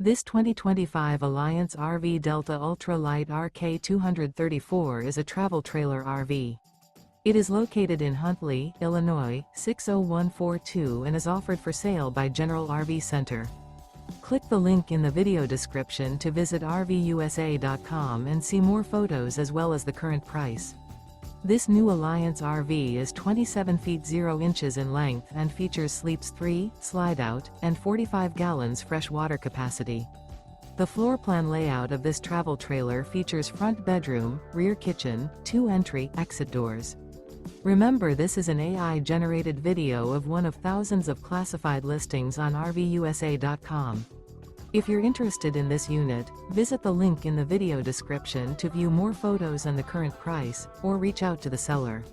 This 2025 Alliance RV Delta Ultra Lite RK234 is a travel trailer RV. It is located in Huntley, Illinois, 60142 and is offered for sale by General RV Center. Click the link in the video description to visit RVUSA.com and see more photos as well as the current price. This new Alliance RV is 27 feet 0 inches in length and features sleeps 3, slide-out, and 45 gallons fresh water capacity. The floor plan layout of this travel trailer features front bedroom, rear kitchen, 2 entry/exit doors. Remember, this is an AI-generated video of one of thousands of classified listings on RVUSA.com. If you're interested in this unit, visit the link in the video description to view more photos and the current price, or reach out to the seller.